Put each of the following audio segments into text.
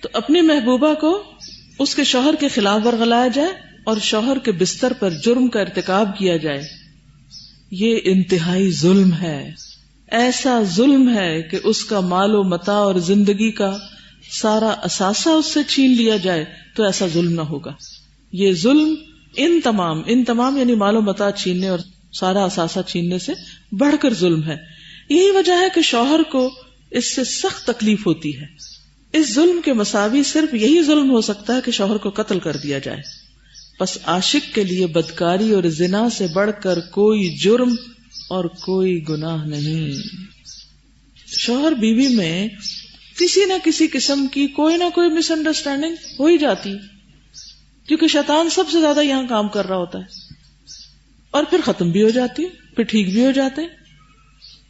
تو اپنی محبوبہ کو اس کے شوہر کے خلاف ورغلایا جائے اور شوہر کے بستر پر جرم کا ارتکاب کیا جائے، یہ انتہائی ظلم ہے. ایسا ظلم ہے کہ اس کا مال و متاع اور زندگی کا سارا اثاثہ اس سے چھین لیا جائے تو ایسا ظلم نہ ہوگا. یہ ظلم ان تمام یعنی مال و متاع چھیننے اور سارا اثاثہ چھیننے سے بڑھ کر ظلم ہے. یہی وجہ ہے کہ شوہر کو اس سے سخت تکلیف ہوتی ہے. اس ظلم کے مساوی صرف یہی ظلم ہو سکتا ہے کہ شوہر کو قتل کر دیا جائے. بس عاشق کے لیے بدکاری اور زنا سے بڑھ کر کوئی جرم اور کوئی گناہ نہیں. شوہر بیوی میں کسی نہ کسی قسم کی کوئی نہ کوئی مس انڈرسٹینڈنگ ہو ہی جاتی، کیونکہ شیطان سب سے زیادہ یہاں کام کر رہا ہوتا ہے، اور پھر ختم بھی ہو جاتی ہے، پھر ٹھیک بھی ہو جاتے ہیں،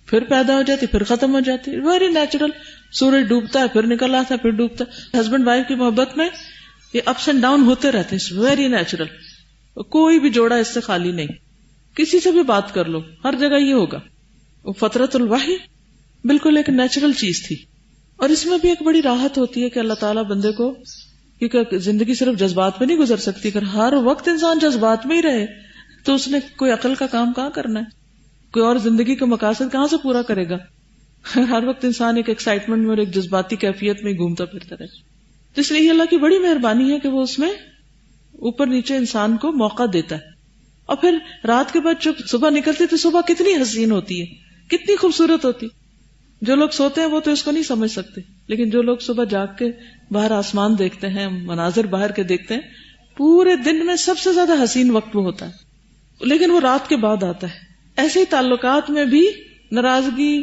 پھر پیدا ہو جاتی، پھر ختم ہو جاتی. Very natural. سورج ڈوبتا ہے، پھر نکل آتا ہے، پھر ڈوبتا ہے. ہسبینڈ وائف کی محبت میں یہ اپس اینڈ ڈاؤن ہوتے رہتے ہیں. Very natural. کوئی بھی جوڑا اس سے خالی نہیں. کسی سے بھی بات کر لو، ہر جگہ یہ ہوگا. وہ فطرت الوحی بالکل ایک نیچرل چیز تھی. اور اس میں بھی ایک بڑی راحت ہوتی ہے کہ اللہ تعالیٰ بندے کو، کیونکہ زندگی صرف جذبات میں نہیں گزر سکتی. اگر ہر وقت انسان جذبات میں ہی رہے تو اس نے کوئی عقل کا کام کہاں کرنا ہے، کوئی اور زندگی کا مقاصد کہاں سے پورا کرے گا. ہر وقت انسان ایک ایکسائٹمنٹ میں اور ایک جذباتی کیفیت میں گھومتا پھرتا رہے. اس لیے اللہ کی بڑی مہربانی ہے کہ وہ اس میں اوپر نیچے انسان کو موقع دیتا ہے. اور پھر رات کے بعد جب صبح نکلتی تو صبح کتنی حسین ہوتی ہے، کتنی خوبصورت ہوتی. جو لوگ سوتے ہیں وہ تو اس کو نہیں سمجھ سکتے، لیکن جو لوگ صبح جاگ کے باہر آسمان دیکھتے ہیں، مناظر باہر کے دیکھتے ہیں، پورے دن میں سب سے زیادہ حسین وقت وہ ہوتا ہے، لیکن وہ رات کے بعد آتا ہے. ایسے ہی تعلقات میں بھی ناراضگی،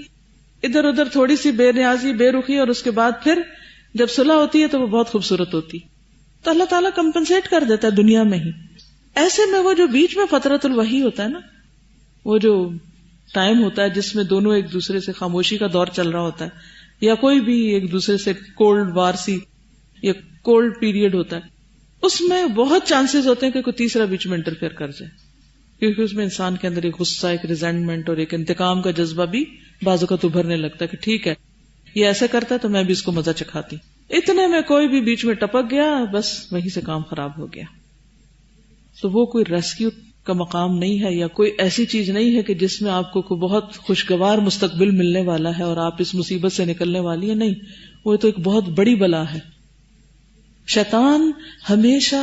ادھر ادھر تھوڑی سی بے نیازی، بے رخی، اور اس کے بعد پھر جب صلح ہوتی ہے تو وہ بہت خوبصورت ہوتی. تو اللہ تعالیٰ کمپنسیٹ کر دیتا ہے دنیا میں ہی. ایسے میں وہ جو بیچ میں فطرت الوحی ہوتا ہے نا، وہ جو ٹائم ہوتا ہے جس میں دونوں ایک دوسرے سے خاموشی کا دور چل رہا ہوتا ہے، یا کوئی بھی ایک دوسرے سے کولڈ وار سی یا کولڈ پیریڈ ہوتا ہے، اس میں بہت چانسز ہوتے ہیں کہ کوئی تیسرا بیچ میں انٹرفیئر کر جائے، کیونکہ اس میں انسان کے اندر ایک غصہ، ایک ریزینٹمنٹ اور ایک انتقام کا جذبہ بھی بعض اوقات ابھرنے لگتا ہے کہ ٹھیک ہے یہ ایسا کرتا ہے تو میں بھی اس کو مزہ چکھاتی. اتنے میں کوئی بھی بیچ میں ٹپک گیا، بس وہیں سے کام خراب ہو گیا. تو وہ کوئی ریسکیو کا مقام نہیں ہے، یا کوئی ایسی چیز نہیں ہے کہ جس میں آپ کو بہت خوشگوار مستقبل ملنے والا ہے اور آپ اس مصیبت سے نکلنے والی ہیں. نہیں، وہ تو ایک بہت بڑی بلا ہے. شیطان ہمیشہ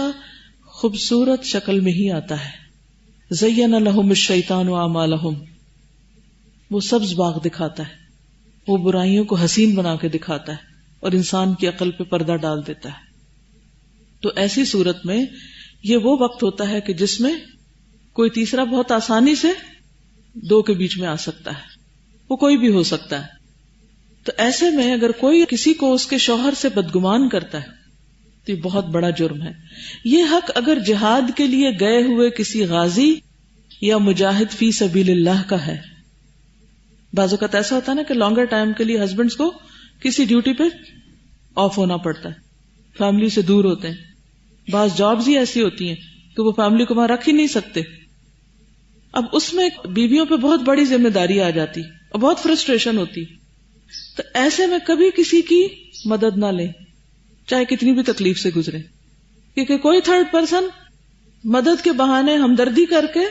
خوبصورت شکل میں ہی آتا ہے. زین لہم الشیطان اعمالہم، وہ سبز باغ دکھاتا ہے، وہ برائیوں کو حسین بنا کے دکھاتا ہے اور انسان کی عقل پہ پردہ ڈال دیتا ہے. تو ایسی صورت میں یہ وہ وقت ہوتا ہے کہ جس میں کوئی تیسرا بہت آسانی سے دو کے بیچ میں آ سکتا ہے، وہ کوئی بھی ہو سکتا ہے. تو ایسے میں اگر کوئی کسی کو اس کے شوہر سے بدگمان کرتا ہے تو یہ بہت بڑا جرم ہے. یہ حق اگر جہاد کے لیے گئے ہوئے کسی غازی یا مجاہد فی سبیل اللہ کا ہے. بعض اوقات ایسا ہوتا ہے نا کہ لانگر ٹائم کے لیے ہسبینڈز کو کسی ڈیوٹی پہ آف ہونا پڑتا ہے، فیملی سے دور ہوتے ہیں. بعض جابز ہی ایسی ہوتی ہیں کہ وہ فیملی کو وہاں رکھ ہی نہیں سکتے. اب اس میں بیویوں پہ بہت بڑی ذمہ داری آ جاتی اور بہت فرسٹریشن ہوتی. تو ایسے میں کبھی کسی کی مدد نہ لیں، چاہے کتنی بھی تکلیف سے گزرے، کیونکہ کوئی تھرڈ پرسن مدد کے بہانے ہمدردی کر کے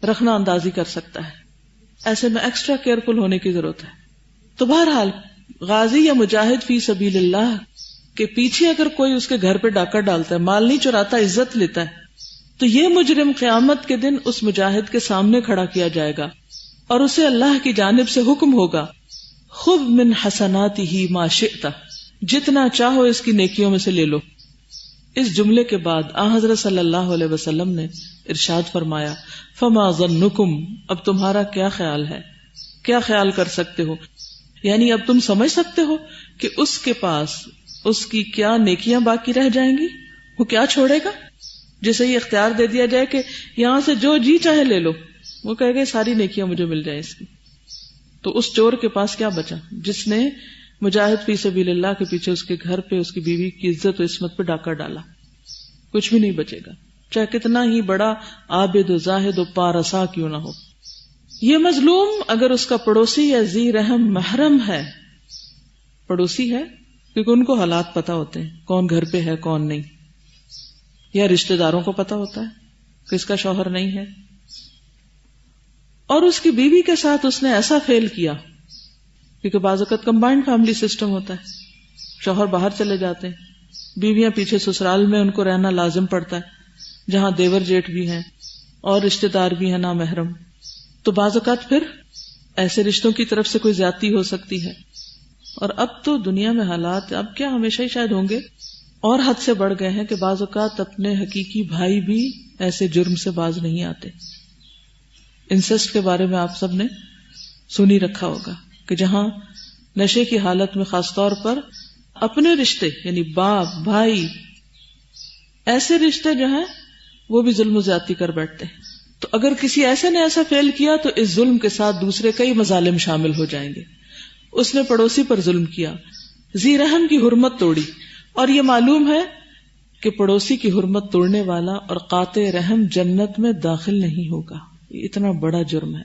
رخنا اندازی کر سکتا ہے. ایسے میں ایکسٹرا کیئرفل ہونے کی ضرورت ہے. تو بہرحال غازی یا مجاہد فی سبیل اللہ کے پیچھے اگر کوئی اس کے گھر پہ ڈاکہ ڈالتا ہے، مال نہیں چراتا، عزت لیتا ہے، تو یہ مجرم قیامت کے دن اس مجاہد کے سامنے کھڑا کیا جائے گا اور اسے اللہ کی جانب سے حکم ہوگا، خذ من حسناتہ ما شئت، جتنا چاہو اس کی نیکیوں میں سے لے لو. اس جملے کے بعد آن حضرت صلی اللہ علیہ وسلم نے ارشاد فرمایا، فما ظنکم، اب تمہارا کیا خیال ہے، کیا خیال کر سکتے ہو، یعنی اب تم سمجھ سکتے ہو کہ اس کے پاس اس کی کیا نیکیاں باقی رہ جائیں گی، وہ کیا چھوڑے گا. جسے یہ اختیار دے دیا جائے کہ یہاں سے جو جی چاہے لے لو، وہ کہے گا ساری نیکیاں مجھے مل جائیں اس کی. تو اس چور کے پاس کیا بچا جس نے مجاہد فی سبیل اللہ کے پیچھے اس کے گھر پہ اس کی بیوی کی عزت و عصمت پہ ڈاکہ ڈالا. کچھ بھی نہیں بچے گا، چاہے کتنا ہی بڑا عابد و زاہد و پارسا کیوں نہ ہو. یہ مظلوم اگر اس کا پڑوسی یا ذی رحم محرم ہے، پڑوسی ہے کیونکہ ان کو حالات پتا ہوتے ہیں، کون گھر پہ ہے کون نہیں، یا رشتہ داروں کو پتا ہوتا ہے کہ اس کا شوہر نہیں ہے، اور اس کی بیوی کے ساتھ اس نے ایسا فیل کیا، کیونکہ بعض اوقات کمبائنڈ فیملی سسٹم ہوتا ہے، شوہر باہر چلے جاتے ہیں، بیویاں پیچھے سسرال میں ان کو رہنا لازم پڑتا ہے، جہاں دیور جیٹھ بھی ہیں اور رشتہ دار بھی ہیں نامحرم، تو بعض اوقات پھر ایسے رشتوں کی طرف سے کوئی زیادتی ہو سکتی ہے. اور اب تو دنیا میں حالات اب کیا ہمیشہ ہی شاید ہوں گے اور حد سے بڑھ گئے ہیں کہ بعض اوقات اپنے حقیقی بھائی بھی ایسے جرم سے باز نہیں آتے. انسسٹ کے بارے میں آپ سب نے سنی رکھا ہوگا کہ جہاں نشے کی حالت میں خاص طور پر اپنے رشتے یعنی باپ بھائی ایسے رشتے جو ہیں وہ بھی ظلم و زیادتی کر بیٹھتے ہیں. تو اگر کسی ایسے نے ایسا فیل کیا تو اس ظلم کے ساتھ دوسرے کئی مظالم شامل ہو جائیں گے. اس نے پڑوسی پر ظلم کیا، ذی رحم کی حرمت توڑی، اور یہ معلوم ہے کہ پڑوسی کی حرمت توڑنے والا اور قاطع رحم جنت میں داخل نہیں ہوگا. یہ اتنا بڑا جرم ہے.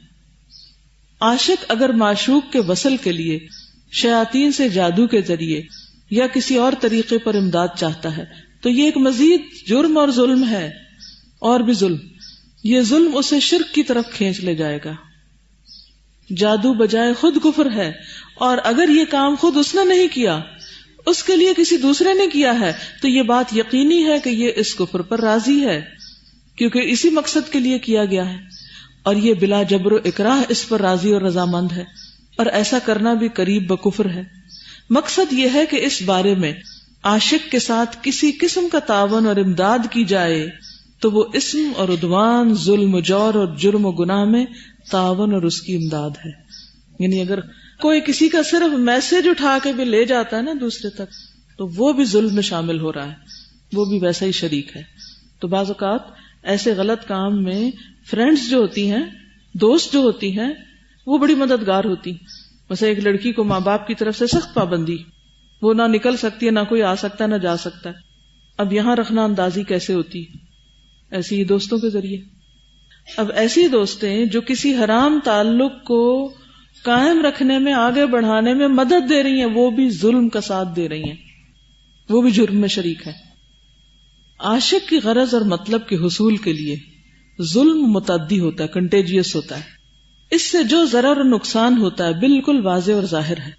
عاشق اگر معشوق کے وصل کے لیے شیاطین سے جادو کے ذریعے یا کسی اور طریقے پر امداد چاہتا ہے تو یہ ایک مزید جرم اور ظلم ہے. اور بھی ظلم، یہ ظلم اسے شرک کی طرف کھینچ لے جائے گا. جادو بجائے خود کفر ہے، اور اگر یہ کام خود اس نے نہیں کیا، اس کے لیے کسی دوسرے نے کیا ہے، تو یہ بات یقینی ہے کہ یہ اس کفر پر راضی ہے، کیونکہ اسی مقصد کے لیے کیا گیا ہے، اور یہ بلا جبر و اکراہ اس پر راضی اور رضامند ہے، اور ایسا کرنا بھی قریب بکفر ہے. مقصد یہ ہے کہ اس بارے میں عاشق کے ساتھ کسی قسم کا تعاون اور امداد کی جائے تو وہ اسم اور عدوان، ظلم و جور اور جرم و گناہ میں تعاون اور اس کی امداد ہے. یعنی اگر کوئی کسی کا صرف میسج اٹھا کے بھی لے جاتا ہے نا دوسرے تک، تو وہ بھی ظلم میں شامل ہو رہا ہے، وہ بھی ویسا ہی شریک ہے. تو بعض اوقات ایسے غلط کام میں فرینڈز جو ہوتی ہیں، دوست جو ہوتی ہیں، وہ بڑی مددگار ہوتی. مثلا ایک لڑکی کو ماں باپ کی طرف سے سخت پابندی، وہ نہ نکل سکتی ہے، نہ کوئی آ سکتا ہے، نہ جا سکتا ہے. اب یہاں رکھنا اندازی کیسے ہوتی ہے؟ ایسی ہی دوستوں کے ذریعے. اب ایسی دوستیں جو کسی حرام تعلق کو قائم رکھنے میں، آگے بڑھانے میں مدد دے رہی ہیں، وہ بھی ظلم کا ساتھ دے رہی ہیں، وہ بھی جرم میں شریک ہے. عاشق کی غرض اور مطلب کے حصول کے لیے ظلم متعدی ہوتا ہے، کنٹیجیس ہوتا ہے. اس سے جو ضرر اور نقصان ہوتا ہے بالکل واضح اور ظاہر ہے.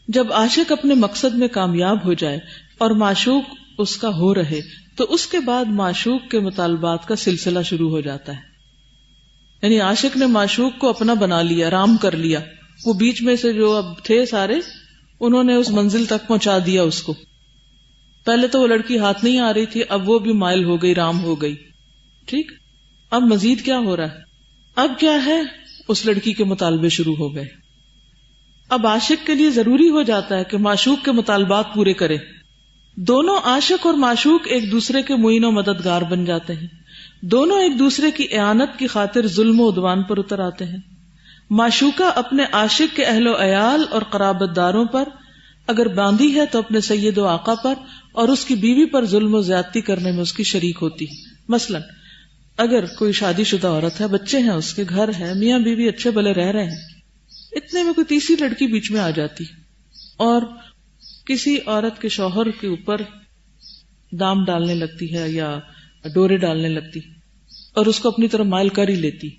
جب عاشق اپنے مقصد میں کامیاب ہو جائے اور معشوق اس کا ہو رہے تو اس کے بعد معشوق کے مطالبات کا سلسلہ شروع ہو جاتا ہے. یعنی عاشق نے معشوق کو اپنا بنا لیا، رام کر لیا. وہ بیچ میں سے جو اب تھے سارے، انہوں نے اس منزل تک پہنچا دیا اس کو. پہلے تو وہ لڑکی ہاتھ نہیں آ رہی تھی، اب وہ بھی مائل ہو گئی، رام ہو گئی. ٹھیک، اب مزید کیا ہو رہا ہے؟ اب کیا ہے؟ اس لڑکی کے مطالبے شروع ہو گئے. اب عاشق کے لیے ضروری ہو جاتا ہے کہ معشوق کے مطالبات پورے کرے. دونوں عاشق اور معشوق ایک دوسرے کے معین و مددگار بن جاتے ہیں. دونوں ایک دوسرے کی اعانت کی خاطر ظلم و عدوان پر اتر آتے ہیں. معشوقہ اپنے عاشق کے اہل و عیال اور قرابت داروں پر، اگر باندھی ہے تو اپنے سید و آقا پر، اور اس کی بیوی پر ظلم و زیادتی کرنے میں اس کی شریک ہوتی ہے. مثلا اگر کوئی شادی شدہ عورت ہے، بچے ہیں، اس کے گھر ہے، میاں بیوی اچھے بھلے رہ رہے ہیں، اتنے میں کوئی تیسری لڑکی بیچ میں آ جاتی اور کسی عورت کے شوہر کے اوپر دام ڈالنے لگتی ہے یا ڈورے ڈالنے لگتی اور اس کو اپنی طرف مائل کر ہی لیتی.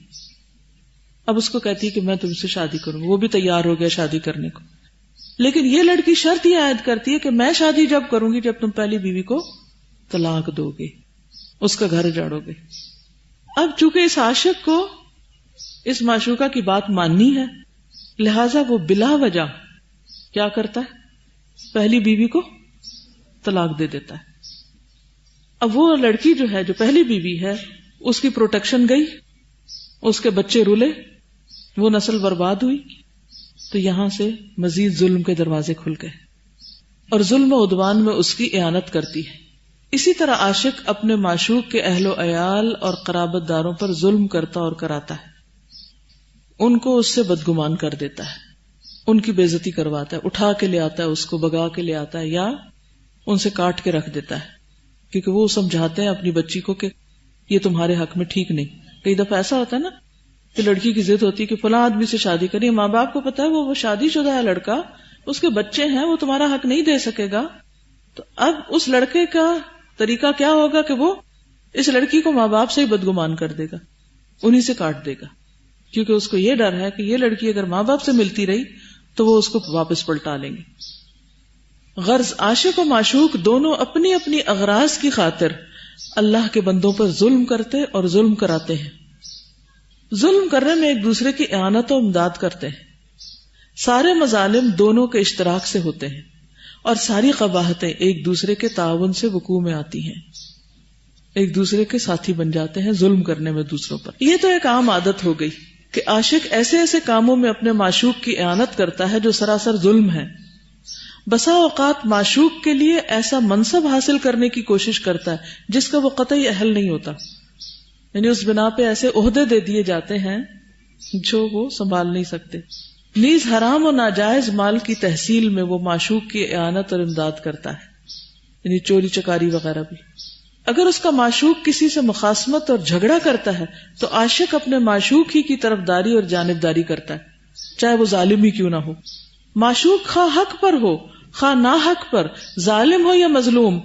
اب اس کو کہتی کہ میں تم سے شادی کروں، وہ بھی تیار ہو گیا شادی کرنے کو، لیکن یہ لڑکی شرط یہ عائد کرتی ہے کہ میں شادی جب کروں گی جب تم پہلی بیوی کو طلاق دو گے، اس کا گھر جاڑو گے. اب چونکہ اس عاشق کو اس معشوقہ کی بات ماننی ہے، لہذا وہ بلا وجہ کیا کرتا ہے؟ پہلی بیوی کو طلاق دے دیتا ہے. اب وہ لڑکی جو ہے، جو پہلی بیوی ہے، اس کی پروٹیکشن گئی، اس کے بچے رولے، وہ نسل برباد ہوئی. تو یہاں سے مزید ظلم کے دروازے کھل گئے اور ظلم و عدوان میں اس کی اعانت کرتی ہے. اسی طرح عاشق اپنے معشوق کے اہل و عیال اور قرابت داروں پر ظلم کرتا اور کراتا ہے. ان کو اس سے بدگمان کر دیتا ہے، ان کی بے عزتی کرواتا ہے، اٹھا کے لے آتا ہے، اس کو بگا کے لے آتا ہے، یا ان سے کاٹ کے رکھ دیتا ہے، کیونکہ وہ سمجھاتے ہیں اپنی بچی کو کہ یہ تمہارے حق میں ٹھیک نہیں. کئی دفعہ ایسا ہوتا ہے نا کہ لڑکی کی ضد ہوتی ہے کہ فلاں آدمی سے شادی کریں، ماں باپ کو پتا ہے وہ شادی شدہ ہے لڑکا، اس کے بچے ہیں، وہ تمہارا حق نہیں دے سکے گا. تو اب اس لڑکے کا طریقہ کیا ہوگا کہ وہ اس لڑکی کو ماں باپ سے ہی بدگمان کر دے گا، انہی سے کاٹ دے گا، کیونکہ اس کو یہ ڈر ہے کہ یہ لڑکی اگر ماں باپ سے ملتی رہی تو وہ اس کو واپس پلٹا لیں گے. غرض عاشق و معشوق دونوں اپنی اپنی اغراض کی خاطر اللہ کے بندوں پر ظلم کرتے اور ظلم کراتے ہیں. ظلم کرنے میں ایک دوسرے کی اعانت و امداد کرتے ہیں. سارے مظالم دونوں کے اشتراک سے ہوتے ہیں اور ساری قباحتیں ایک دوسرے کے تعاون سے وقوع میں آتی ہیں. ایک دوسرے کے ساتھی بن جاتے ہیں ظلم کرنے میں دوسروں پر. یہ تو ایک عام عادت ہو گئی کہ عاشق ایسے ایسے کاموں میں اپنے معشوق کی اعانت کرتا ہے جو سراسر ظلم ہے. بسا اوقات معشوق کے لیے ایسا منصب حاصل کرنے کی کوشش کرتا ہے جس کا وہ قطعی اہل نہیں ہوتا، یعنی اس بنا پہ ایسے عہدے دے دیے جاتے ہیں جو وہ سنبھال نہیں سکتے. نیز حرام و ناجائز مال کی تحصیل میں وہ معشوق کی اعانت اور امداد کرتا ہے، یعنی چوری چکاری وغیرہ بھی. اگر اس کا معشوق کسی سے مخاصمت اور جھگڑا کرتا ہے تو عاشق اپنے معشوق ہی کی طرفداری اور جانبداری کرتا ہے، چاہے وہ ظالم ہی کیوں نہ ہو. معشوق خواہ حق پر ہو خواہ ناحق پر، ظالم ہو یا مظلوم،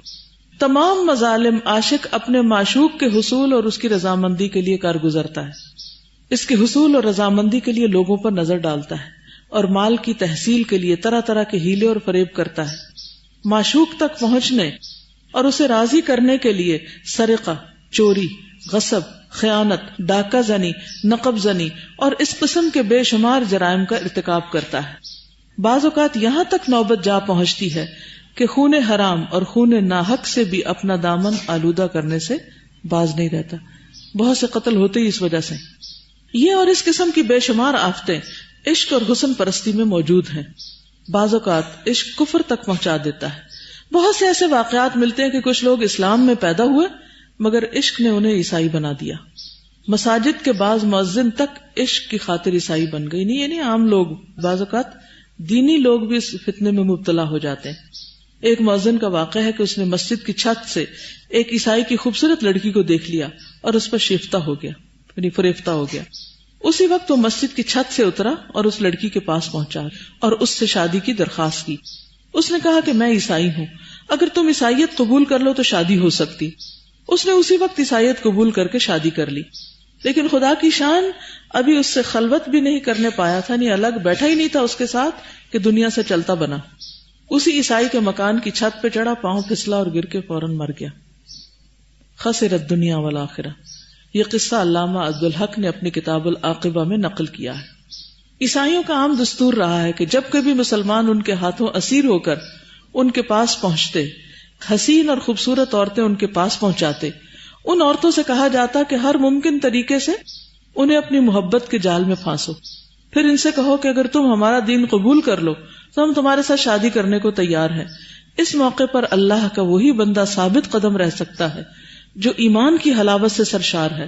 تمام مظالم عاشق اپنے معشوق کے حصول اور اس کی رضامندی کے لیے کر گزرتا ہے. اس کے حصول اور رضامندی کے لیے لوگوں پر نظر ڈالتا ہے اور مال کی تحصیل کے لیے طرح طرح کے ہیلے اور فریب کرتا ہے. معشوق تک پہنچنے اور اسے راضی کرنے کے لیے سرقہ، چوری، غصب، خیانت، ڈاکہ زنی، نقب زنی اور اس قسم کے بے شمار جرائم کا ارتکاب کرتا ہے. بعض اوقات یہاں تک نوبت جا پہنچتی ہے کہ خون حرام اور خون ناحق سے بھی اپنا دامن آلودہ کرنے سے باز نہیں رہتا. بہت سے قتل ہوتے ہی اس وجہ سے. یہ اور اس قسم کی بے شمار آفتیں عشق اور حسن پرستی میں موجود ہیں. بعض اوقات عشق کفر تک پہنچا دیتا ہے. بہت سے ایسے واقعات ملتے ہیں کہ کچھ لوگ اسلام میں پیدا ہوئے مگر عشق نے انہیں عیسائی بنا دیا. مساجد کے بعض مؤذن تک عشق کی خاطر عیسائی بن گئی. نہیں، یعنی عام لوگ، بعض اوقات دینی لوگ بھی اس فتنے میں مبتلا ہو جاتے ہیں. ایک مؤذن کا واقعہ ہے کہ اس نے مسجد کی چھت سے ایک عیسائی کی خوبصورت لڑکی کو دیکھ لیا اور اس پر شیفتہ ہو گیا، یعنی فریفتہ ہو گیا. اسی وقت وہ مسجد کی چھت سے اترا اور اس لڑکی کے پاس پہنچا اور اس سے شادی کی درخواست کی. اس نے کہا کہ میں عیسائی ہوں، اگر تم عیسائیت قبول کر لو تو شادی ہو سکتی. اس نے اسی وقت عیسائیت قبول کر کے شادی کر لی. لیکن خدا کی شان ابھی اس سے خلوت بھی نہیں کرنے پایا تھا، نہیں الگ بیٹھا ہی نہیں تھا اس کے ساتھ کہ دنیا سے چلتا بنا. اسی عیسائی کے مکان کی چھت پہ چڑھا، پاؤں پھسلا اور گر کے فوراً مر گیا. خسرت دنیا والآخرہ. یہ قصہ علامہ عبدالحق نے اپنی کتاب العاقبہ میں نقل کیا ہے. عیسائیوں کا عام دستور رہا ہے کہ جب کبھی مسلمان ان کے ہاتھوں اسیر ہو کر ان کے پاس پہنچتے، حسین اور خوبصورت عورتیں ان کے پاس پہنچاتے، ان عورتوں سے کہا جاتا کہ ہر ممکن طریقے سے انہیں اپنی محبت کے جال میں پھانسو. پھر ان سے کہو کہ اگر تم ہمارا دین قبول کر لو تو ہم تمہارے ساتھ شادی کرنے کو تیار ہیں. اس موقع پر اللہ کا وہی بندہ ثابت قدم رہ سکتا ہے جو ایمان کی حلاوت سے سرشار ہے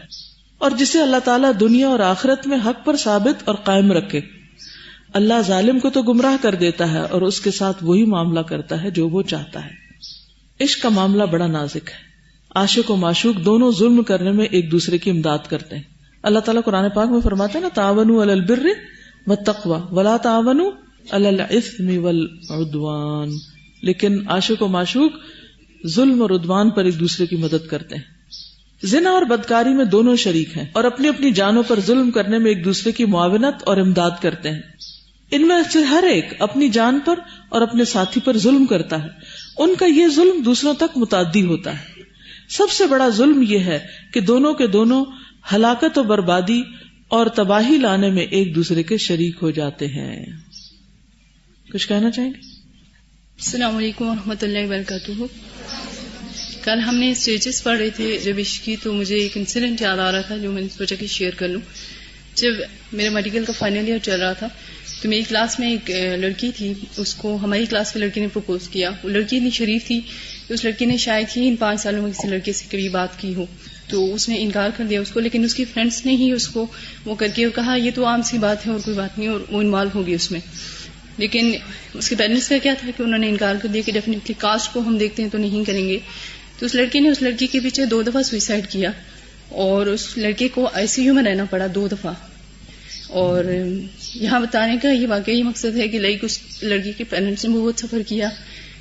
اور جسے اللہ تعالیٰ دنیا اور آخرت میں حق پر ثابت اور قائم رکھے. اللہ ظالم کو تو گمراہ کر دیتا ہے اور اس کے ساتھ وہی معاملہ کرتا ہے جو وہ چاہتا ہے. عشق کا معاملہ بڑا نازک ہے. عاشق و معشوق دونوں ظلم کرنے میں ایک دوسرے کی امداد کرتے ہیں. اللہ تعالیٰ قرآن پاک میں فرماتے ہیں نا، تعاونوا علی البر والتقوی ولا تعاونوا علی الاثم والعدوان. لیکن عاشق و معشوق ظلم اور عدوان پر ایک دوسرے کی مدد کرتے ہیں. زنا اور بدکاری میں دونوں شریک ہیں اور اپنی اپنی جانوں پر ظلم کرنے میں ایک دوسرے کی معاونت اور امداد کرتے ہیں. ان میں سے ہر ایک اپنی جان پر اور اپنے ساتھی پر ظلم کرتا ہے. ان کا یہ ظلم دوسروں تک متعدی ہوتا ہے. سب سے بڑا ظلم یہ ہے کہ دونوں کے دونوں ہلاکت و بربادی اور تباہی لانے میں ایک دوسرے کے شریک ہو جاتے ہیں. کچھ کہنا چاہیں گے؟ السلام علیکم ورحمۃ اللہ وبرکاتہ. کل ہم نے اسٹیجز پڑھ رہے تھے جب عشق کی، تو مجھے ایک انسیڈنٹ یاد آ رہا تھا جو میں نے سوچا کہ شیئر کر لوں. جب میرا میڈیکل کا فائنل ایئر چل رہا تھا تو میری کلاس میں ایک لڑکی تھی، اس کو ہماری کلاس کی لڑکی نے پرپوز کیا. وہ لڑکی اتنی شریف تھی کہ اس لڑکی نے شاید ہی ان 5 سالوں میں کسی لڑکے سے کبھی بات کی ہو، تو اس نے انکار کر دیا اس کو. لیکن اس کی فرینڈس نے ہی اس کو وہ کر کے کہا یہ تو عام سی بات ہے اور کوئی بات نہیں، اور وہ انوالو ہو گئی اس میں. لیکن اس کے پیرنٹس کا کیا تھا کہ انہوں نے انکار کر دیا کہ ڈیفینیٹلی کاسٹ کو ہم دیکھتے ہیں تو نہیں کریں گے. تو اس لڑکی نے اس لڑکی کے پیچھے 2 دفعہ سوئسائڈ کیا اور اس لڑکے کو ICU میں رہنا پڑا 2 دفعہ. اور یہاں بتانے کا یہ واقعی مقصد ہے کہ لائک اس لڑکی کے پیرنٹس نے بہت سفر کیا،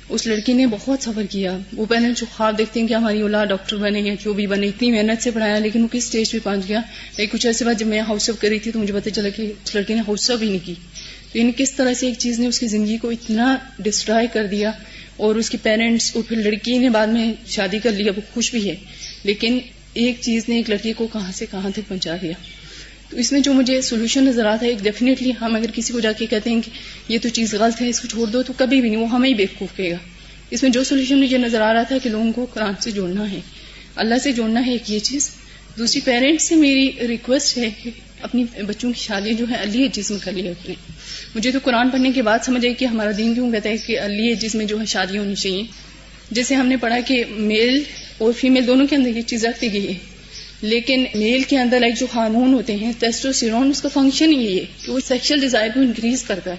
اس لڑکی نے بہت سفر کیا. وہ پیرنٹس جو خواب دیکھتے ہیں کہ ہماری اولاد ڈاکٹر بنے یا جو بھی بنے، اتنی محنت سے پڑھایا، لیکن وہ کس اسٹیج پہ پہنچ گیا. لیکن کچھ عرصے بعد جب میں ہاؤس اپ کر رہی تھی تو مجھے پتہ چلا کہ اس لڑکی نے ہاؤس اپ ہی نہیں کی. تو یعنی کس طرح سے ایک چیز نے اس کی زندگی کو اتنا ڈسٹرائے کر دیا. اور اس کے پیرنٹس اور پھر لڑکی نے بعد میں شادی کر لیا، وہ خوش بھی ہے، لیکن ایک چیز نے ایک لڑکی کو کہاں سے کہاں تک پہنچا دیا. تو اس میں جو مجھے سولوشن نظر آتا ہے، ایک ڈیفینیٹلی ہم اگر کسی کو جا کے کہتے ہیں کہ یہ تو چیز غلط ہے، اس کو چھوڑ دو، تو کبھی بھی نہیں، وہ ہمیں ہی بیوقوف کہے گا. اس میں جو سولوشن مجھے نظر آ رہا تھا کہ لوگوں کو قرآن سے جوڑنا ہے، اللہ سے جوڑنا ہے، ایک یہ چیز. دوسری پیرنٹس سے میری ریکویسٹ ہے کہ اپنی بچوں کی شادی جو ہے ارلی ایجز میں کر لی اپنے. مجھے تو قرآن پڑھنے کے بعد سمجھ آئی کہ ہمارا دین کیوں کہتا ہے کہ ارلی ایجز میں جو ہے شادی ہونی چاہیے. جیسے ہم نے پڑھا کہ میل اور فیمیل دونوں کے اندر یہ چیز رکھتی گئی ہے، لیکن میل کے اندر لائک جو ہارمون ہوتے ہیں ٹیسٹوسٹیرون، اس کا فنکشن ہی ہے کہ وہ سیکشل ڈیزائر کو انکریز کرتا ہے.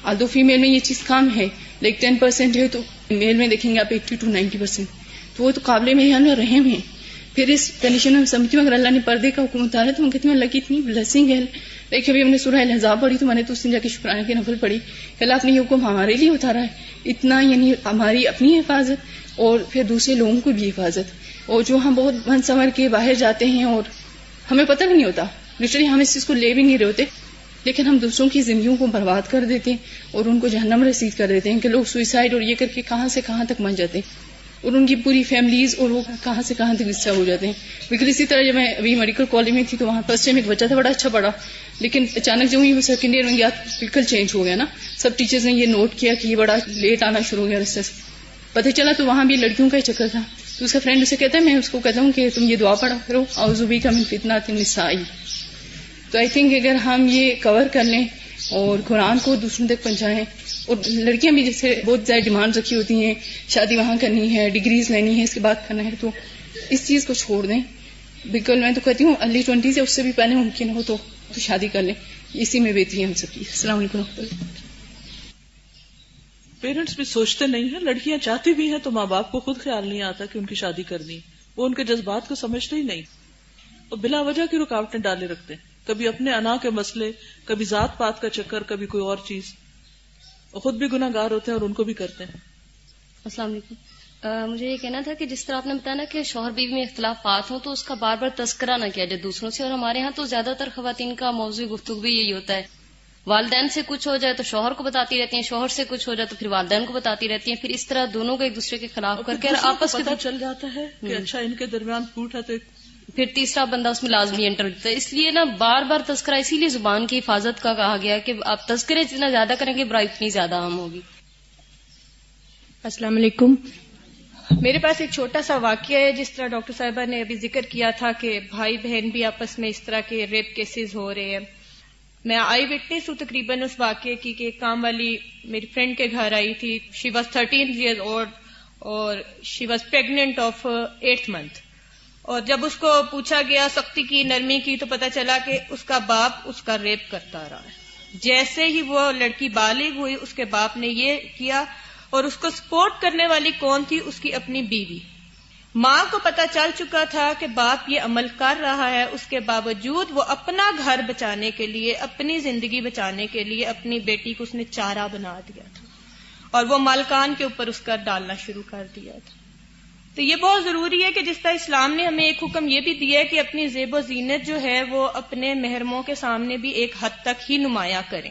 آلدو فیمیل میں یہ چیز کم ہے، لائک 10% ہے، تو میل میں دیکھیں گے آپ 80 to 90%. تو وہ تو قابل محنت اور رحم ہے. پھر اس کنڈیشن میں سمجھتی ہوں اگر اللہ نے پردے کا حکم اتارا تو ہم کہتے ہیں اللہ کی اتنی بلیسنگ ہے. لیکن ابھی ہم نے سورہ الاحزاب پڑھی تو میں نے تو اس نے جا کے شکرانے کی نفل پڑھی کہ اللہ اپنے یہ حکم ہمارے لیے اتارا ہے اتنا، یعنی ہماری اپنی حفاظت اور پھر دوسرے لوگوں کو بھی حفاظت. اور جو ہم بہت بن سنور کے باہر جاتے ہیں اور ہمیں پتہ بھی نہیں ہوتا، لٹرلی ہم اس چیز کو لے بھی نہیں رہے ہوتے، لیکن ہم دوسروں کی زندگیوں کو برباد کر دیتے ہیں اور ان کو جہنم رسید کر دیتے ہیں کہ لوگ سوئسائڈ اور یہ کر کے کہاں سے کہاں تک مر جاتے ہیں، اور ان کی پوری فیملیز اور وہ کہاں سے کہاں تک ڈسٹرب ہو جاتے ہیں. بالکل اسی طرح جب میں ابھی میڈیکل کالج میں تھی تو وہاں فرسٹ ٹائم ایک بچہ تھا، بڑا اچھا پڑھا، لیکن اچانک جب وہ سیکنڈ ایئر میں گیا بالکل چینج ہو گیا نا. سب ٹیچرز نے یہ نوٹ کیا کہ یہ بڑا لیٹ آنا شروع ہو گیا رستے سے. پتہ چلا تو وہاں بھی لڑکیوں کا ہی چکر تھا. تو اس کا فرینڈ اسے کہتا ہے، میں اس کو کہتا ہوں کہ تم یہ دعا پڑھا کرو، اعوذ بک من فتنۃ النساء. تو آئی تھنک اگر ہم یہ کور کر لیں اور قرآن کو دوسروں تک پہنچائیں، اور لڑکیاں بھی جیسے بہت زیادہ ڈیمانڈ رکھی ہوتی ہیں، شادی وہاں کرنی ہے، ڈگریز لینی ہے، اس کے بعد کرنا ہے، تو اس چیز کو چھوڑ دیں. بالکل میں تو کہتی ہوں ارلی 20 سے اس سے بھی پہلے ممکن ہو تو شادی کر لیں، اسی میں بہتری ہے ہم سب کی. السلام علیکم ورحمۃ اللہ. پیرنٹس بھی سوچتے نہیں ہیں، لڑکیاں چاہتی بھی ہیں تو ماں باپ کو خود خیال نہیں آتا کہ ان کی شادی کرنی، وہ ان کے جذبات کو سمجھتے ہی نہیں اور بلا وجہ کی رکاوٹیں ڈالے رکھتے ہیں، کبھی اپنے انا کے مسئلے، کبھی ذات پات کا چکر، کبھی کوئی اور چیز، اور خود بھی گناہ گار ہوتے ہیں اور ان کو بھی کرتے ہیں. السلام علیکم. مجھے یہ کہنا تھا کہ جس طرح آپ نے بتایا نا کہ شوہر بیوی میں اختلافات ہوں تو اس کا بار بار تذکرہ نہ کیا جائے دوسروں سے، اور ہمارے ہاں تو زیادہ تر خواتین کا موضوع گفتگو بھی یہی ہوتا ہے، والدین سے کچھ ہو جائے تو شوہر کو بتاتی رہتی ہیں، شوہر سے کچھ ہو جائے تو پھر والدین کو بتاتی رہتی ہیں، پھر اس طرح دونوں کو ایک دوسرے کے خلاف کر کے آپس میں پتہ چل جاتا ہے کہ اچھا ان کے درمیان پھوٹ ہے تو پھر تیسرا بندہ اس میں لازمی انٹر ہوتا ہے. اس لیے نا بار بار تذکرہ اسی لیے زبان کی حفاظت کا کہا گیا کہ آپ تذکرے جتنا زیادہ کریں گے برائی اتنی زیادہ عام ہوگی. السلام علیکم. میرے پاس ایک چھوٹا سا واقعہ ہے. جس طرح ڈاکٹر صاحبہ نے ابھی ذکر کیا تھا کہ بھائی بہن بھی آپس میں اس طرح کے ریپ کیسز ہو رہے ہیں، میں آئی وٹنس ہوں تقریباً اس واقعے کی کہ ایک کام والی میری فرینڈ کے گھر آئی تھی. شی واز 13 years old اور she was pregnant of 8th month. اور جب اس کو پوچھا گیا، سختی کی، نرمی کی، تو پتہ چلا کہ اس کا باپ اس کا ریپ کرتا رہا ہے. جیسے ہی وہ لڑکی بالغ ہوئی اس کے باپ نے یہ کیا، اور اس کو سپورٹ کرنے والی کون تھی؟ اس کی اپنی بیوی. ماں کو پتہ چل چکا تھا کہ باپ یہ عمل کر رہا ہے، اس کے باوجود وہ اپنا گھر بچانے کے لیے، اپنی زندگی بچانے کے لیے اپنی بیٹی کو اس نے چارہ بنا دیا تھا اور وہ مالکان کے اوپر اس کا ڈالنا شروع کر دیا تھا. تو یہ بہت ضروری ہے کہ جس طرح اسلام نے ہمیں ایک حکم یہ بھی دیا ہے کہ اپنی زیب و زینت جو ہے وہ اپنے محرموں کے سامنے بھی ایک حد تک ہی نمایاں کریں.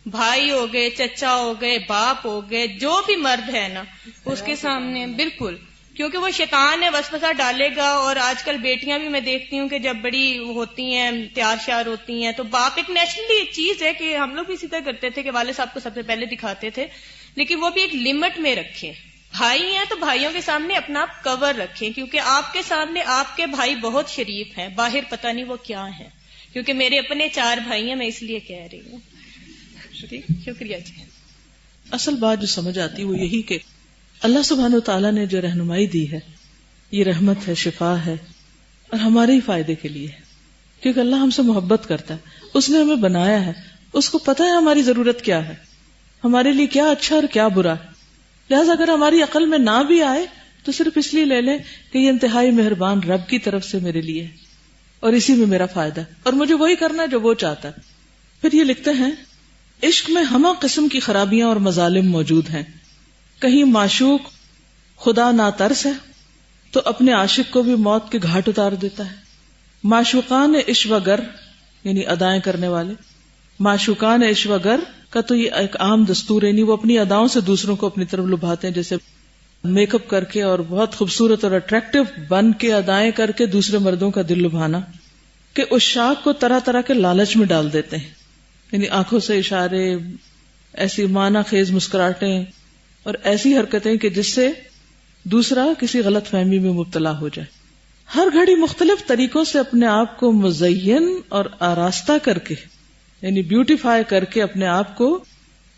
بھائی ہو گئے، چچا ہو گئے، باپ ہو گئے، جو بھی مرد ہے نا اس کے سامنے بالکل، کیونکہ وہ شیطان ہے، وسوسہ ڈالے گا. اور آج کل بیٹیاں بھی میں دیکھتی ہوں کہ جب بڑی ہوتی ہیں، تیار شیار ہوتی ہیں، تو باپ ایک نیچرلی ایک چیز ہے کہ ہم لوگ بھی اسی طرح کرتے تھے کہ والد صاحب کو سب سے پہلے دکھاتے تھے، لیکن وہ بھی ایک لمٹ میں رکھیں. بھائی ہیں تو بھائیوں کے سامنے اپنا کور رکھیں، کیونکہ آپ کے سامنے آپ کے بھائی بہت شریف ہیں، باہر پتہ نہیں وہ کیا ہیں. کیونکہ میرے اپنے 4 بھائی ہیں، میں اس لیے کہہ رہی ہوں. شکریہ جی. اصل بات جو سمجھ آتی وہ یہی کہ اللہ سبحانہ و تعالیٰ نے جو رہنمائی دی ہے یہ رحمت ہے، شفا ہے، اور ہمارے ہی فائدے کے لیے ہے. کیونکہ اللہ ہم سے محبت کرتا ہے، اس نے ہمیں بنایا ہے، اس کو پتہ ہے ہماری ضرورت کیا ہے، ہمارے لیے کیا اچھا اور کیا برا. لہٰذا اگر ہماری عقل میں نہ بھی آئے تو صرف اس لیے لے لیں کہ یہ انتہائی مہربان رب کی طرف سے میرے لیے ہے اور اسی میں میرا فائدہ ہے اور مجھے وہی کرنا ہے جو وہ چاہتا ہے. پھر یہ لکھتے ہیں عشق میں ہمہ قسم کی خرابیاں اور مظالم موجود ہیں. کہیں معشوق خدا ناترس ہے تو اپنے عاشق کو بھی موت کے گھاٹ اتار دیتا ہے. معشوقان عشوگر یعنی ادائیں کرنے والے، معشوقان عشوگر کا تو یہ ایک عام دستور ہے، یعنی وہ اپنی اداؤں سے دوسروں کو اپنی طرف لبھاتے ہیں، جیسے میک اپ کر کے اور بہت خوبصورت اور اٹریکٹیو بن کے ادائیں کر کے دوسرے مردوں کا دل لبھانا، کہ عشاق کو طرح طرح کے لالچ میں ڈال دیتے ہیں، یعنی آنکھوں سے اشارے، ایسی معنی خیز مسکراہٹیں اور ایسی حرکتیں کہ جس سے دوسرا کسی غلط فہمی میں مبتلا ہو جائے. ہر گھڑی مختلف طریقوں سے اپنے آپ کو مزین اور آراستہ کر کے یعنی بیوٹیفائی کر کے اپنے آپ کو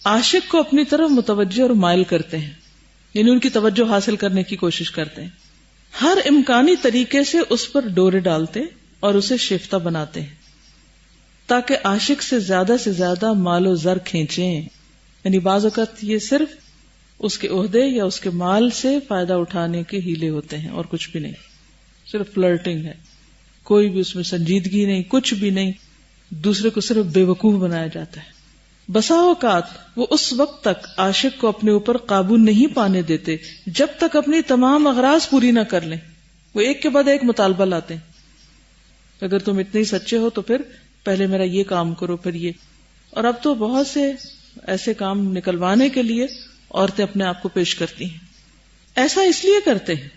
عاشق کو اپنی طرف متوجہ اور مائل کرتے ہیں، یعنی ان کی توجہ حاصل کرنے کی کوشش کرتے ہیں. ہر امکانی طریقے سے اس پر ڈورے ڈالتے اور اسے شیفتہ بناتے ہیں تاکہ عاشق سے زیادہ مال و زر کھینچیں. یعنی بعض اوقات یہ صرف اس کے عہدے یا اس کے مال سے فائدہ اٹھانے کے ہیلے ہوتے ہیں اور کچھ بھی نہیں، صرف فلرٹنگ ہے، کوئی بھی اس میں سنجیدگی نہیں، کچھ بھی نہیں، دوسرے کو صرف بے وقوف بنایا جاتا ہے. بسا اوقات وہ اس وقت تک عاشق کو اپنے اوپر قابو نہیں پانے دیتے جب تک اپنی تمام اغراض پوری نہ کر لیں. وہ ایک کے بعد ایک مطالبہ لاتے ہیں، اگر تم اتنے ہی سچے ہو تو پھر پہلے میرا یہ کام کرو، پھر یہ. اور اب تو بہت سے ایسے کام نکلوانے کے لیے عورتیں اپنے آپ کو پیش کرتی ہیں. ایسا اس لیے کرتے ہیں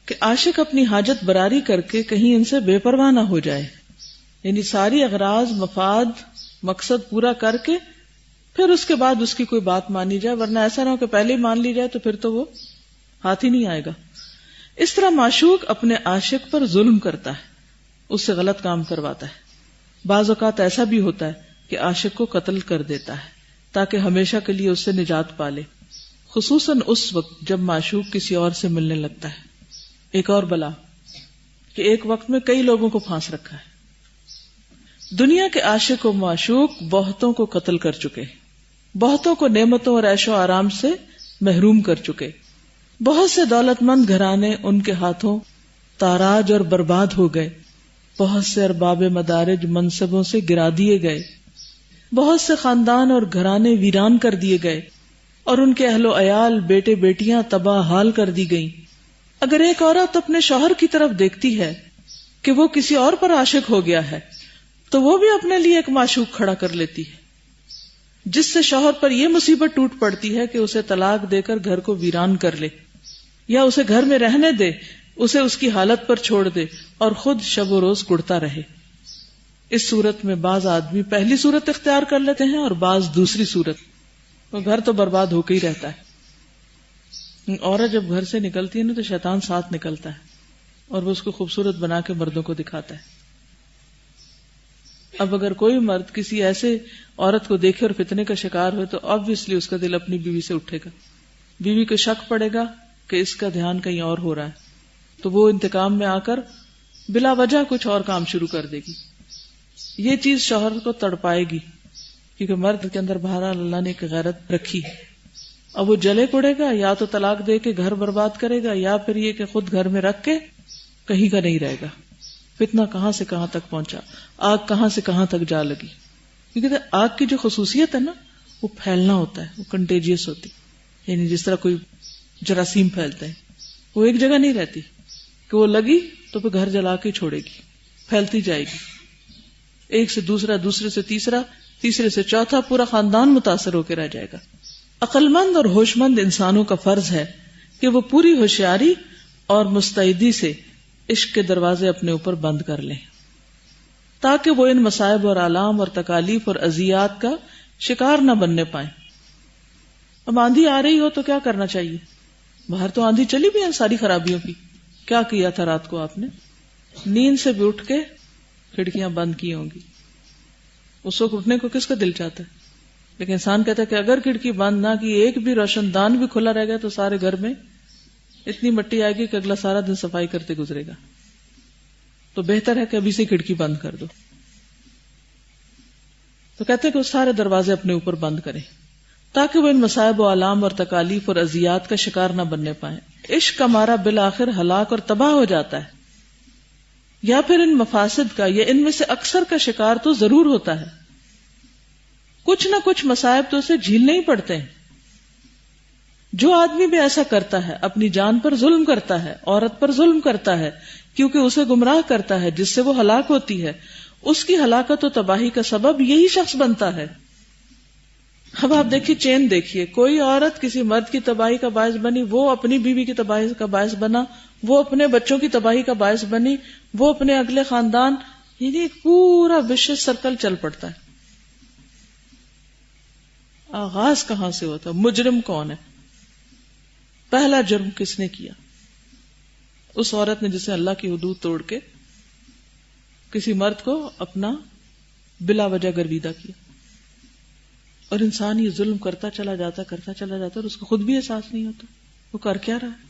کہ عاشق اپنی حاجت براری کر کے کہیں ان سے بے پرواہ نہ ہو جائے، یعنی ساری اغراض مفاد مقصد پورا کر کے پھر اس کے بعد اس کی کوئی بات مانی جائے، ورنہ ایسا نہ ہو کہ پہلے ہی مان لی جائے تو پھر تو وہ ہاتھ ہی نہیں آئے گا. اس طرح معشوق اپنے عاشق پر ظلم کرتا ہے، اس سے غلط کام کرواتا ہے. بعض اوقات ایسا بھی ہوتا ہے کہ عاشق کو قتل کر دیتا ہے تاکہ ہمیشہ کے لیے اس سے نجات پالے، خصوصاً اس وقت جب معشوق کسی اور سے ملنے لگتا ہے. ایک اور بلا کہ ایک وقت میں کئی لوگوں کو پھانس رکھا ہے. دنیا کے عاشق و معشوق بہتوں کو قتل کر چکے، بہتوں کو نعمتوں اور عیش و آرام سے محروم کر چکے، بہت سے دولت مند گھرانے ان کے ہاتھوں تاراج اور برباد ہو گئے، بہت سے ارباب مدارج منصبوں سے گرا دیے گئے، بہت سے خاندان اور گھرانے ویران کر دیے گئے، اور ان کے اہل و عیال بیٹے بیٹیاں تباہ حال کر دی گئیں. اگر ایک عورت اپنے شوہر کی طرف دیکھتی ہے کہ وہ کسی اور پر عاشق ہو گیا ہے تو وہ بھی اپنے لیے ایک معشوق کھڑا کر لیتی ہے، جس سے شوہر پر یہ مصیبت ٹوٹ پڑتی ہے کہ اسے طلاق دے کر گھر کو ویران کر لے، یا اسے گھر میں رہنے دے، اسے اس کی حالت پر چھوڑ دے اور خود شب و روز کڑتا رہے. اس صورت میں بعض آدمی پہلی صورت اختیار کر لیتے ہیں اور بعض دوسری صورت. وہ گھر تو برباد ہو کے ہی رہتا ہے. عورت جب گھر سے نکلتی ہے نا تو شیطان ساتھ نکلتا ہے اور وہ اس کو خوبصورت بنا کے مردوں کو دکھاتا ہے. اب اگر کوئی مرد کسی ایسے عورت کو دیکھے اور فتنے کا شکار ہوئے تو obviously اس کا دل اپنی بیوی سے اٹھے گا. بیوی کو شک پڑے گا کہ اس کا دھیان کہیں اور ہو رہا ہے تو وہ انتقام میں آ کر بلا وجہ کچھ اور کام شروع کر دے گی. یہ چیز شوہر کو تڑپائے گی کیونکہ مرد کے اندر بہرحال اللہ نے ایک غیرت رکھی. اب وہ جلے کوڑے گا، یا تو طلاق دے کے گھر برباد کرے گا، یا پھر یہ کہ خود گھر میں رکھ کے کہیں کا نہیں رہے گا. فتنہ کہاں سے کہاں تک پہنچا، آگ کہاں سے کہاں تک جا لگی. کیونکہ آگ کی جو خصوصیت ہے نا وہ پھیلنا ہوتا ہے، وہ کنٹیجیس ہوتی، یعنی جس طرح کوئی جراثیم پھیلتے ہیں، وہ ایک جگہ نہیں رہتی کہ وہ لگی تو پھر گھر جلا کے چھوڑے گی، پھیلتی جائے گی، ایک سے دوسرا، دوسرے سے تیسرا، تیسرے سے چوتھا، پورا خاندان متاثر ہو کے رہ جائے گا. عقل مند اور ہوش مند انسانوں کا فرض ہے کہ وہ پوری ہوشیاری اور مستعدی سے عشق کے دروازے اپنے اوپر بند کر لیں تاکہ وہ ان مصائب اور آلام اور تکالیف اور اذیات کا شکار نہ بننے پائیں. اب آندھی آ رہی ہو تو کیا کرنا چاہیے؟ باہر تو آندھی چلی بھی ہے ساری خرابیوں کی. کیا کیا تھا رات کو آپ نے؟ نیند سے بھی اٹھ کے کھڑکیاں بند کی ہوں گی. اس وقت اٹھنے کو کس کا دل چاہتا ہے؟ لیکن انسان کہتا ہے کہ اگر کھڑکی بند نہ کی، ایک بھی روشن دان بھی کھلا رہ گیا تو سارے گھر میں اتنی مٹی آئے گی کہ اگلا سارا دن صفائی کرتے گزرے گا. تو بہتر ہے کہ ابھی سے کھڑکی بند کر دو. تو کہتے ہیں کہ وہ سارے دروازے اپنے اوپر بند کریں تاکہ وہ ان مصائب و آلام اور تکالیف اور اذیات کا شکار نہ بننے پائیں. عشق کا مارا بالآخر ہلاک اور تباہ ہو جاتا ہے، یا پھر ان مفاسد کا یا ان میں سے اکثر کا شکار تو ضرور ہوتا ہے. کچھ نہ کچھ مصائب تو اسے جھیلنے ہی پڑتے ہیں. جو آدمی بھی ایسا کرتا ہے، اپنی جان پر ظلم کرتا ہے، عورت پر ظلم کرتا ہے کیونکہ اسے گمراہ کرتا ہے جس سے وہ ہلاک ہوتی ہے، اس کی ہلاکت و تباہی کا سبب یہی شخص بنتا ہے. اب آپ دیکھیے، چین دیکھیے، کوئی عورت کسی مرد کی تباہی کا باعث بنی، وہ اپنی بیوی کی تباہی کا باعث بنا، وہ اپنے بچوں کی تباہی کا باعث بنی، وہ اپنے اگلے خاندان، یعنی ایک پورا وشیس سرکل چل پڑتا ہے. آغاز کہاں سے ہوتا ہے؟ مجرم کون ہے؟ پہلا جرم کس نے کیا؟ اس عورت نے جسے اللہ کی حدود توڑ کے کسی مرد کو اپنا بلا وجہ گرویدہ کیا. اور انسان یہ ظلم کرتا چلا جاتا اور اس کو خود بھی احساس نہیں ہوتا وہ کر کیا رہا ہے.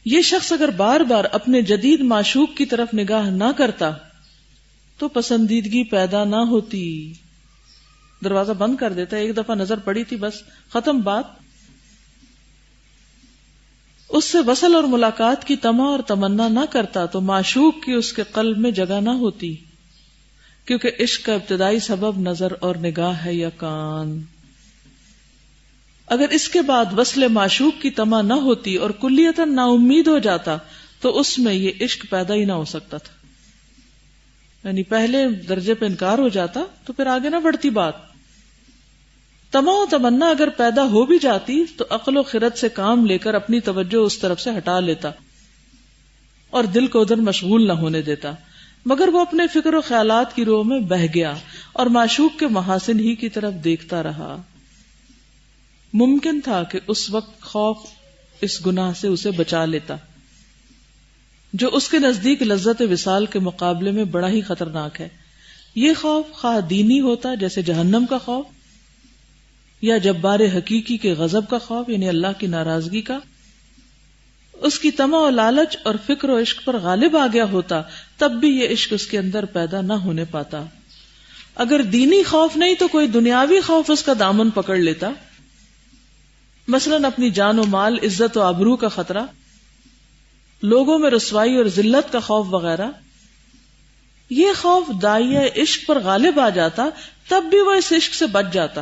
یہ شخص اگر بار بار اپنے جدید معشوق کی طرف نگاہ نہ کرتا تو پسندیدگی پیدا نہ ہوتی. دروازہ بند کر دیتا، ایک دفعہ نظر پڑی تھی بس ختم بات. اس سے وصل اور ملاقات کی طمع اور تمنا نہ کرتا تو معشوق کی اس کے قلب میں جگہ نہ ہوتی، کیونکہ عشق کا ابتدائی سبب نظر اور نگاہ ہے یا کان. اگر اس کے بعد وصل معشوق کی طمع نہ ہوتی اور کلیتاً نا امید ہو جاتا تو اس میں یہ عشق پیدا ہی نہ ہو سکتا تھا. یعنی پہلے درجے پہ انکار ہو جاتا تو پھر آگے نہ بڑھتی بات. طمع و تمنا اگر پیدا ہو بھی جاتی تو عقل و خرد سے کام لے کر اپنی توجہ اس طرف سے ہٹا لیتا اور دل کو ادھر مشغول نہ ہونے دیتا، مگر وہ اپنے فکر و خیالات کی رو میں بہہ گیا اور معشوق کے محاسن ہی کی طرف دیکھتا رہا. ممکن تھا کہ اس وقت خوف اس گناہ سے اسے بچا لیتا جو اس کے نزدیک لذت وصال کے مقابلے میں بڑا ہی خطرناک ہے. یہ خوف خواہ دینی ہوتا جیسے جہنم کا خوف، یا جبار حقیقی کے غضب کا خوف یعنی اللہ کی ناراضگی کا. اس کی طمع و لالچ اور فکر و عشق پر غالب آ گیا ہوتا تب بھی یہ عشق اس کے اندر پیدا نہ ہونے پاتا. اگر دینی خوف نہیں تو کوئی دنیاوی خوف اس کا دامن پکڑ لیتا، مثلاً اپنی جان و مال، عزت و آبرو کا خطرہ، لوگوں میں رسوائی اور ذلت کا خوف وغیرہ. یہ خوف داعیہ عشق پر غالب آ جاتا تب بھی وہ اس عشق سے بچ جاتا.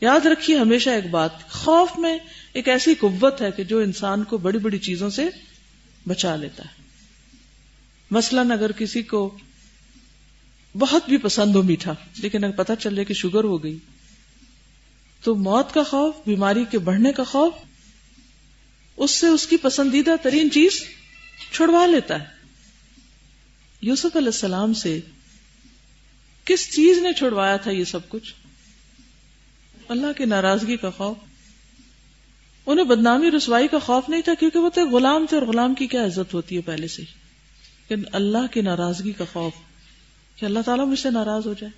یاد رکھیے ہمیشہ ایک بات، خوف میں ایک ایسی قوت ہے کہ جو انسان کو بڑی بڑی چیزوں سے بچا لیتا ہے. مثلاً اگر کسی کو بہت بھی پسند ہو میٹھا لیکن اگر پتہ چلے کہ شوگر ہو گئی تو موت کا خوف، بیماری کے بڑھنے کا خوف اس سے اس کی پسندیدہ ترین چیز چھڑوا لیتا ہے. یوسف علیہ السلام سے کس چیز نے چھڑوایا تھا یہ سب کچھ؟ اللہ کی ناراضگی کا خوف. انہیں بدنامی رسوائی کا خوف نہیں تھا کیونکہ وہ تو غلام تھے اور غلام کی کیا عزت ہوتی ہے پہلے سے ہی، لیکن اللہ کی ناراضگی کا خوف کہ اللہ تعالیٰ مجھ سے ناراض ہو جائے.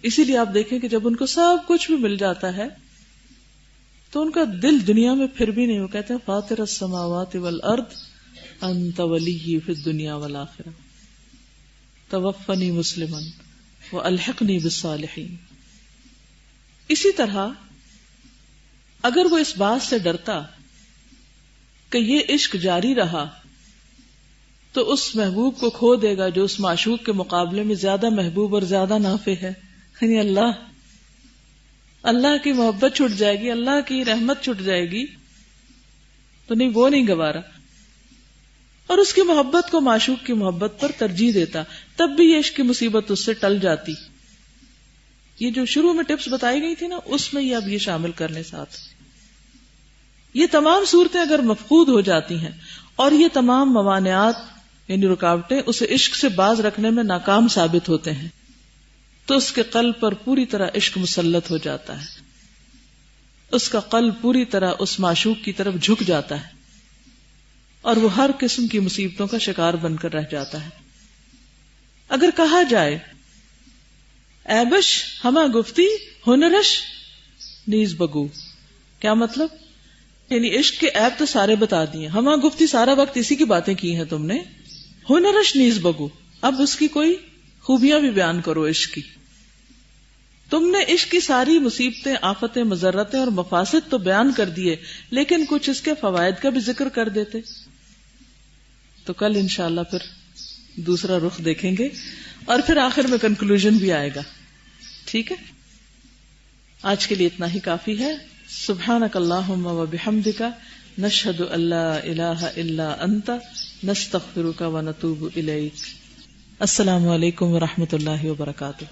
اسی لیے آپ دیکھیں کہ جب ان کو سب کچھ بھی مل جاتا ہے تو ان کا دل دنیا میں پھر بھی نہیں. وہ کہتے ہیں فاطر السماوات والارض انت ولی فی الدنیا والآخرہ توفنی مسلما والحقنی بالصالحین. اسی طرح اگر وہ اس بات سے ڈرتا کہ یہ عشق جاری رہا تو اس محبوب کو کھو دے گا جو اس معشوق کے مقابلے میں زیادہ محبوب اور زیادہ نافع ہے، یعنی اللہ کی محبت چھٹ جائے گی، اللہ کی رحمت چھٹ جائے گی تو نہیں، وہ نہیں گوارا. اور اس کی محبت کو معشوق کی محبت پر ترجیح دیتا، تب بھی یہ عشق کی مصیبت اس سے ٹل جاتی. یہ جو شروع میں ٹپس بتائی گئی تھی نا، اس میں یہ اب یہ شامل کرنے ساتھ یہ تمام صورتیں اگر مفقود ہو جاتی ہیں اور یہ تمام موانعات یعنی رکاوٹیں اسے عشق سے باز رکھنے میں ناکام ثابت ہوتے ہیں تو اس کے قلب پر پوری طرح عشق مسلط ہو جاتا ہے. اس کا قلب پوری طرح اس معشوق کی طرف جھک جاتا ہے اور وہ ہر قسم کی مصیبتوں کا شکار بن کر رہ جاتا ہے. اگر کہا جائے ایبش ہما گفتی ہنرش نیز بگو، کیا مطلب؟ یعنی عشق کے عیب تو سارے بتا دیے، ہما گفتی سارا وقت اسی کی باتیں کی ہیں تم نے، ہنرش نیز بگو اب اس کی کوئی خوبیاں بھی بیان کرو عشق کی. تم نے عشق کی ساری مصیبتیں، آفتیں، مضرتیں اور مفاسد تو بیان کر دیے لیکن کچھ اس کے فوائد کا بھی ذکر کر دیتے. تو کل انشاءاللہ پھر دوسرا رخ دیکھیں گے اور پھر آخر میں کنکلوژن بھی آئے گا. ٹھیک ہے, آج کے لیے اتنا ہی کافی ہے. سبحانک اللہم و بحمدک نشہد ان لا الہ الا انت نستغفرک و نتوب الیک. السلام علیکم و رحمۃ اللہ وبرکاتہ.